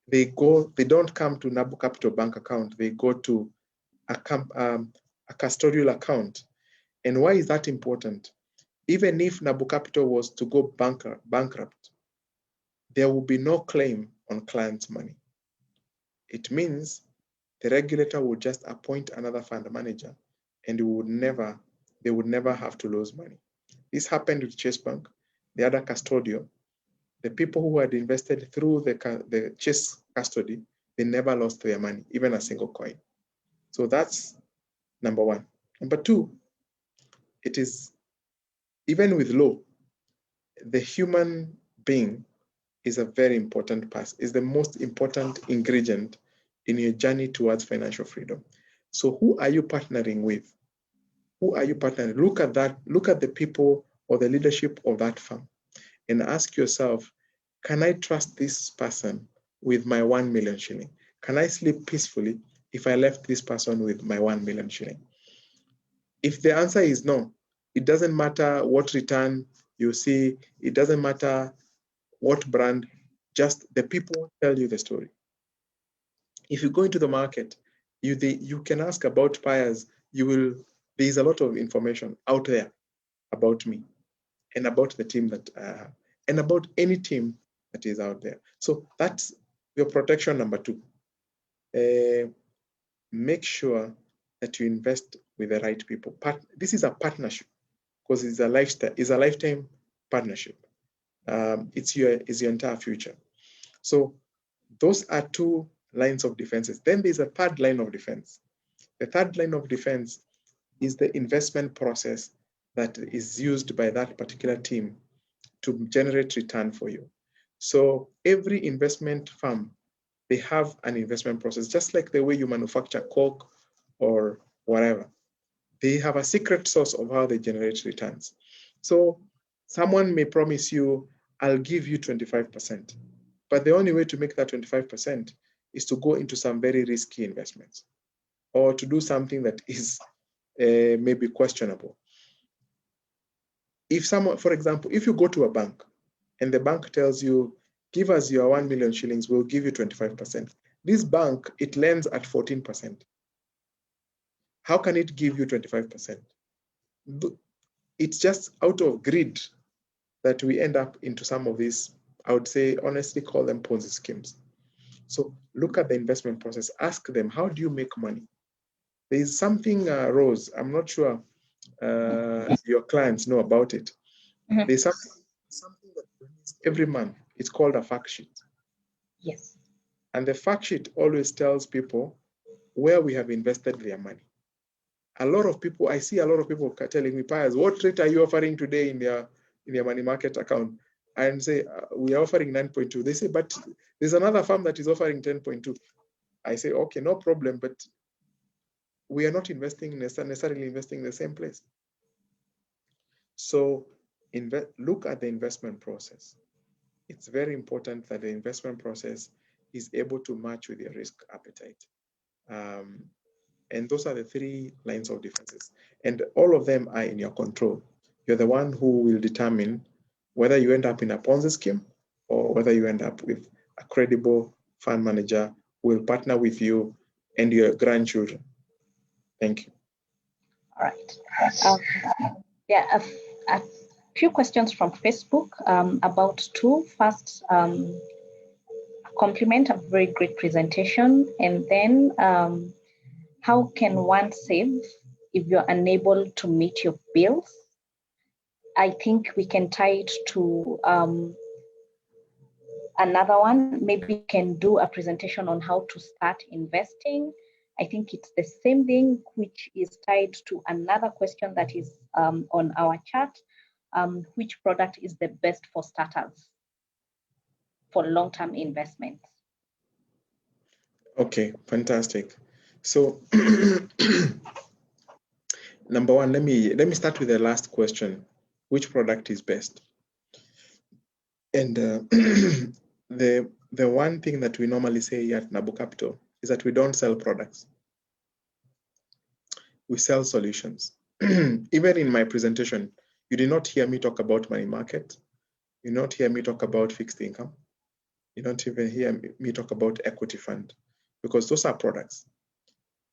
they don't come to Nabo Capital bank account. They go to a custodial account. And why is that important? Even if Nabo Capital was to go bankrupt, there will be no claim on clients' money. It means the regulator would just appoint another fund manager and they would never have to lose money. This happened with Chase Bank, the other custodian. The people who had invested through the Chase custody, they never lost their money, even a single coin. So that's number one. Number two, it is, even with law, the human being is a very important part, is the most important ingredient in your journey towards financial freedom. So who are you partnering with? Who are you partnering? Look at that, look at the people or the leadership of that firm and ask yourself, can I trust this person with my 1 million shilling? Can I sleep peacefully if I left this person with my 1 million shilling? If the answer is no, it doesn't matter what return you see, it doesn't matter what brand, just the people tell you the story. If you go into the market, you can ask about Pius. There's a lot of information out there about me and about the team that and about any team that is out there. So that's your protection number two. Make sure that you invest with the right people. This is a partnership because it's a lifetime partnership. It's your entire future. So those are two lines of defenses. Then there's a third line of defense. The third line of defense is the investment process that is used by that particular team to generate return for you. So every investment firm, they have an investment process, just like the way you manufacture Coke or whatever. They have a secret sauce of how they generate returns. So someone may promise you, I'll give you 25%. But the only way to make that 25% is to go into some very risky investments or to do something that is maybe questionable. If someone, for example, if you go to a bank and the bank tells you, give us your 1 million shillings, we'll give you 25%. This bank, it lends at 14%. How can it give you 25%? It's just out of greed that we end up into some of these, I would say, honestly, call them Ponzi schemes. So look at the investment process. Ask them, how do you make money? There is something, Rose, I'm not sure your clients know about it. Mm-hmm. There's something that every month. It's called a fact sheet. Yes. And the fact sheet always tells people where we have invested their money. I see a lot of people telling me, Pius, what rate are you offering today in their money market account? And say, we are offering 9.2. They say, but there's another firm that is offering 10.2. I say, okay, no problem, but we are not necessarily investing in the same place. So look at the investment process. It's very important that the investment process is able to match with your risk appetite. And those are the three lines of defenses. And all of them are in your control. You're the one who will determine whether you end up in a Ponzi scheme or whether you end up with a credible fund manager who will partner with you and your grandchildren. Thank you. All right. Yeah, a few questions from Facebook about two. First, compliment a very great presentation, and then how can one save if you're unable to meet your bills? I think we can tie it to another one. Maybe you can do a presentation on how to start investing. I think it's the same thing, which is tied to another question that is on our chat. Which product is the best for starters for long-term investments? Okay, fantastic. So number one, let me start with the last question. Which product is best? And the one thing that we normally say at Nabo Capital is that we don't sell products. We sell solutions. Even in my presentation, you did not hear me talk about money market. You did not hear me talk about fixed income. You don't even hear me talk about equity fund, because those are products.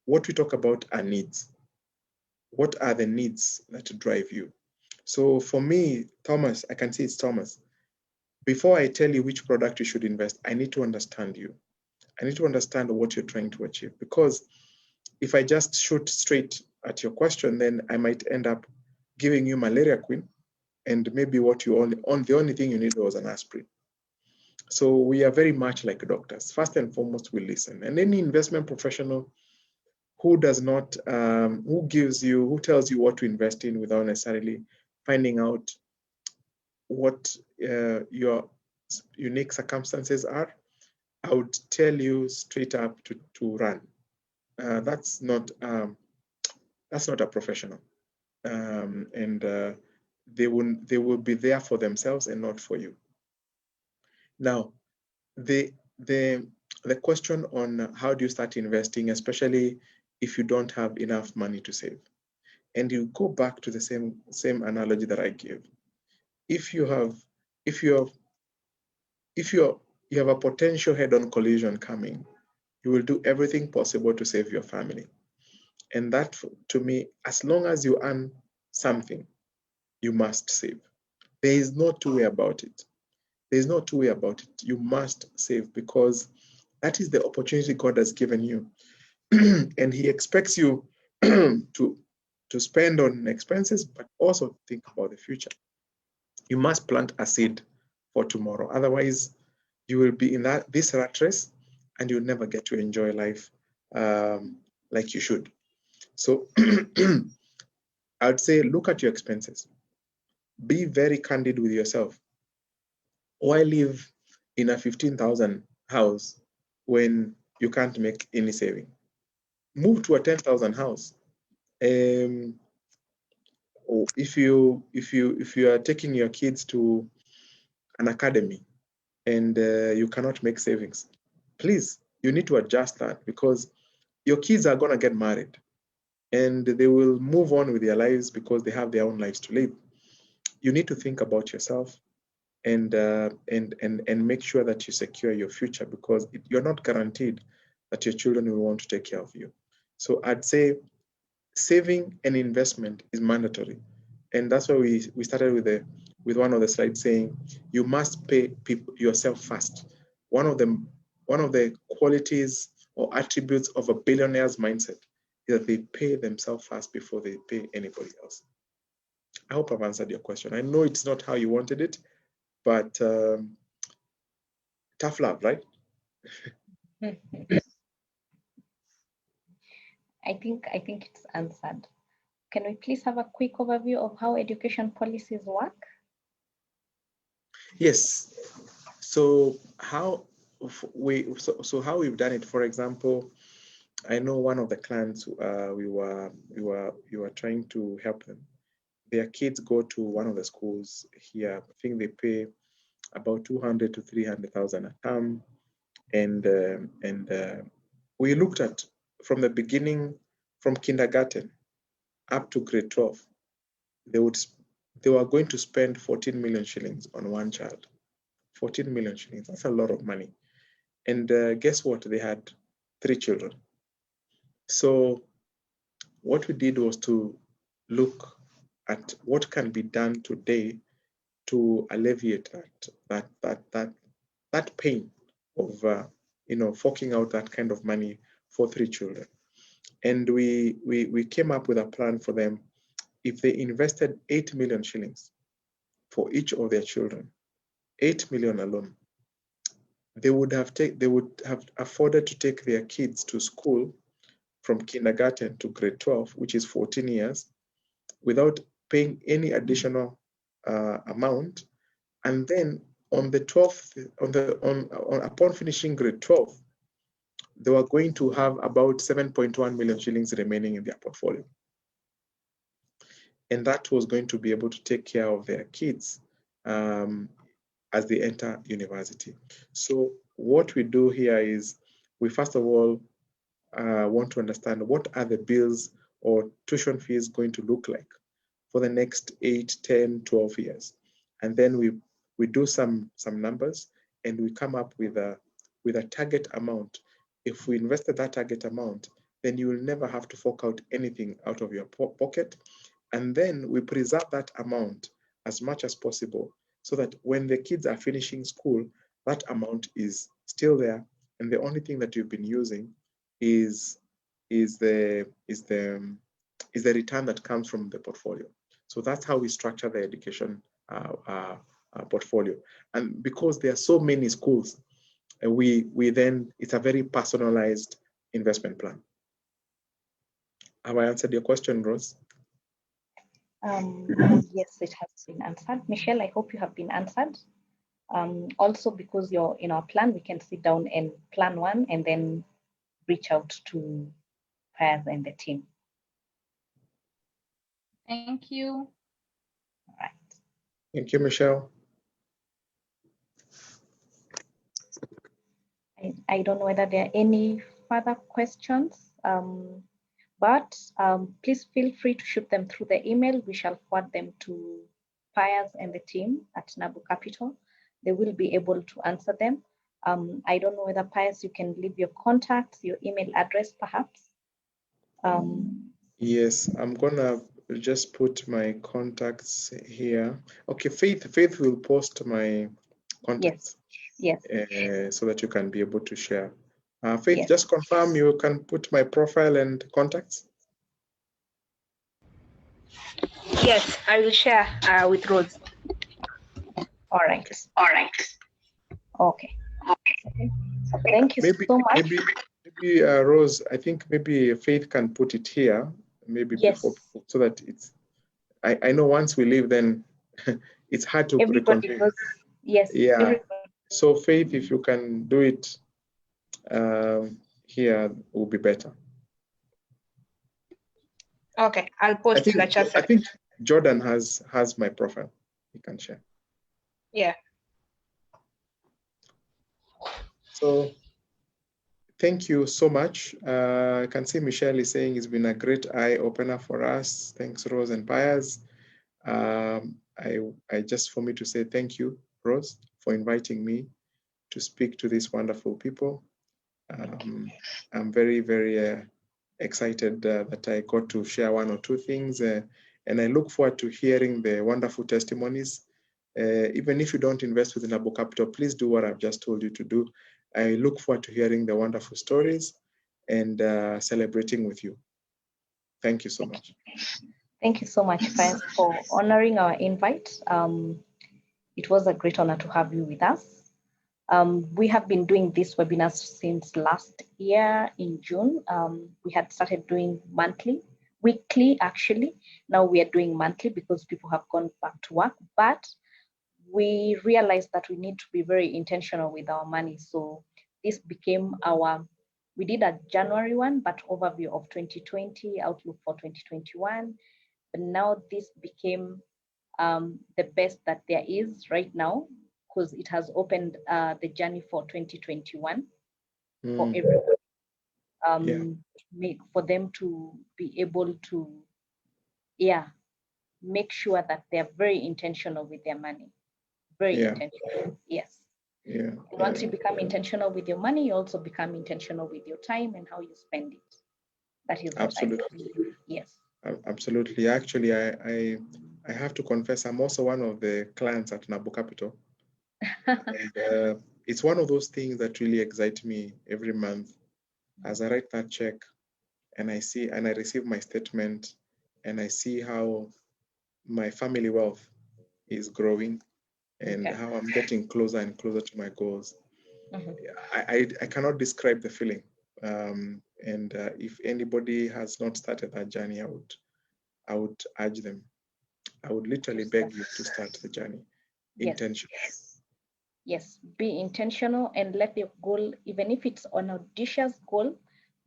What we talk about are needs. What are the needs that drive you? So for me, Thomas, I can see it's Thomas. before I tell you which product you should invest, I need to understand you. I need to understand what you're trying to achieve, because if I just shoot straight at your question, then I might end up giving you malaria queen, and maybe what you the only thing you need was an aspirin. So we are very much like doctors. First and foremost, we listen. And any investment professional who does not, who tells you what to invest in without necessarily finding out what your unique circumstances are, I would tell you straight up to run. That's not a professional, and they will be there for themselves and not for you. Now, the the the question on how do you start investing, especially if you don't have enough money to save, and you go back to the same analogy that I gave. If you have if you have if you have a potential head-on collision coming, you will do everything possible to save your family. And that, to me, as long as you earn something, you must save. There is no two way about it. There's no two way about it. You must save, because that is the opportunity God has given you. And He expects you to spend on expenses, but also think about the future. You must plant a seed for tomorrow. Otherwise, you will be in this rat race, and you'll never get to enjoy life like you should. So I'd say look at your expenses. Be very candid with yourself. Why live in a 15,000 house when you can't make any saving? Move to a 10,000 house. If you are taking your kids to an academy and you cannot make savings, please, you need to adjust that, because your kids are going to get married and they will move on with their lives because they have their own lives to live. You need to think about yourself and make sure that you secure your future, because you're not guaranteed that your children will want to take care of you. So I'd say saving and investment is mandatory, and that's why we started with one of the slides saying you must pay people yourself first. One of the qualities or attributes of a billionaire's mindset is that they pay themselves first before they pay anybody else. I hope I've answered your question. I know it's not how you wanted it, but tough love, right? I think it's answered. Can we please have a quick overview of how education policies work? Yes. So how how we've done it. For example, I know one of the clients we were trying to help them. Their kids go to one of the schools here. I think they pay about 200 to 300,000 a term, and we looked at from the beginning, from kindergarten up to grade 12. They were going to spend 14 million shillings on one child. 14 million shillings. That's a lot of money. And guess what? They had 3 children. So what we did was to look at what can be done today to alleviate that pain of forking out that kind of money for 3 children. And we came up with a plan for them. If they invested 8 million shillings for each of their children, 8 million alone, they would have afforded to take their kids to school from kindergarten to grade 12, which is 14 years, without paying any additional amount. And then on the 12th, upon finishing grade 12, they were going to have about 7.1 million shillings remaining in their portfolio. And that was going to be able to take care of their kids as they enter university. So what we do here is we first of all want to understand what are the bills or tuition fees going to look like for the next 8, 10, 12 years. And then we do some numbers and we come up with a target amount. If we invested that target amount, then you will never have to fork out anything out of your pocket. And then we preserve that amount as much as possible so that when the kids are finishing school, that amount is still there, and the only thing that you've been using is the return that comes from the portfolio. So that's how we structure the education portfolio. And because there are so many schools, we then, it's a very personalized investment plan. Have I answered your question, Rose? Yes, it has been answered. Michelle, I hope you have been answered. Also, because you're in our plan, we can sit down and plan one and then reach out to Pius and the team. Thank you. All right. Thank you, Michelle. I don't know whether there are any further questions, but please feel free to shoot them through the email. We shall forward them to Pius and the team at Nabo Capital. They will be able to answer them. I don't know whether, Pius, you can leave your contacts, your email address, perhaps. Yes, I'm gonna just put my contacts here. Okay, Faith will post my contacts. Yes. So that you can be able to share. Faith, Yes. just confirm you can put my profile and contacts. Yes, I will share with Rose. All right. Okay. All right. Okay. Thank you so much. Maybe Rose, I think maybe Faith can put it here, maybe before, so that it's. I know once we leave, then it's hard to everybody goes. Yes. Yeah. Everybody. So Faith, if you can do it here, will be better. Okay, I'll post in the chat. I think Jordan has my profile. He can share. Yeah. So thank you so much. I can see Michelle is saying it's been a great eye opener for us. Thanks, Rose and Pius. I just for me to say thank you, Rose, for inviting me to speak to these wonderful people. I'm very, very excited that I got to share one or two things, and I look forward to hearing the wonderful testimonies. Even if you don't invest with Nabo Capital, please do what I've just told you to do. I look forward to hearing the wonderful stories and celebrating with you. Thank you so much. Thank you so much, Pius, for honoring our invite. It was a great honor to have you with us. We have been doing these webinars since last year in June. We had started doing weekly actually. Now we are doing monthly because people have gone back to work, but we realized that we need to be very intentional with our money. So this became we did a January one, but overview of 2020, outlook for 2021. But now this became the best that there is right now, because it has opened the journey for 2021 for everyone. For them to be able to, make sure that they're very intentional with their money. Very intentional, yes. Yeah. And once you become intentional with your money, you also become intentional with your time and how you spend it. That is absolutely. Yes. Absolutely. Actually, I have to confess, I'm also one of the clients at Nabo Capital. And it's one of those things that really excite me every month as I write that check and I see and I receive my statement and I see how my family wealth is growing and how I'm getting closer and closer to my goals. I cannot describe the feeling. And if anybody has not started that journey, I would urge them. I would literally beg you to start the journey intentionally. Yes, be intentional and let your goal, even if it's an audacious goal,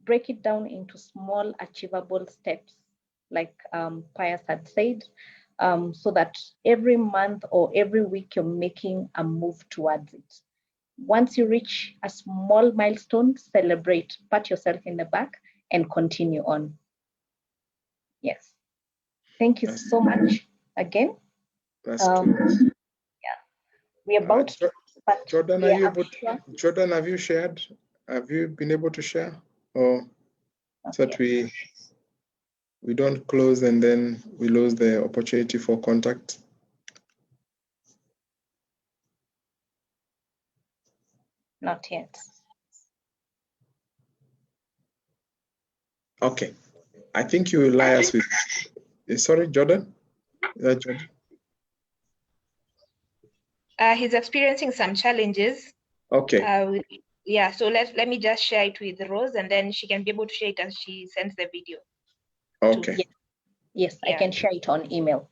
break it down into small achievable steps, like Pius had said, so that every month or every week you're making a move towards it. Once you reach a small milestone, celebrate, pat yourself in the back, and continue on. Yes. Thank you so much again. That's true. Yeah, we're about to. Jordan, Jordan, have you shared? Have you been able to share? Or so that we don't close and then we lose the opportunity for contact? Not yet. Okay. I think you will lie us with, sorry, Jordan? Is that Jordan? He's experiencing some challenges. Okay. Yeah, so let me just share it with Rose, and then she can be able to share it as she sends the video. Okay. Yes, Yeah. I can share it on email.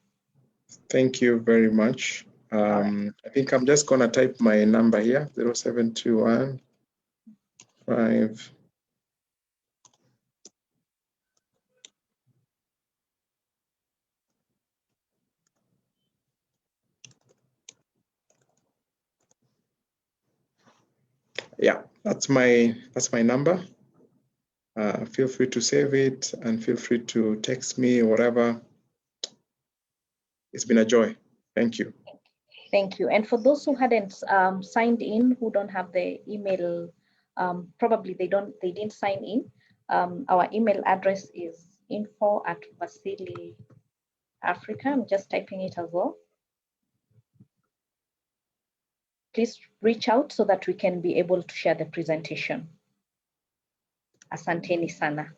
Thank you very much. Right. I think I'm just gonna type my number here, 0721 5. Yeah, that's my number. Feel free to save it and feel free to text me or whatever. It's been a joy. Thank you. Thank you. And for those who hadn't signed in, who don't have the email, probably they didn't sign in. Our email address is info@Vasili.Africa. I'm just typing it as well. Please reach out so that we can be able to share the presentation. Asanteni sana.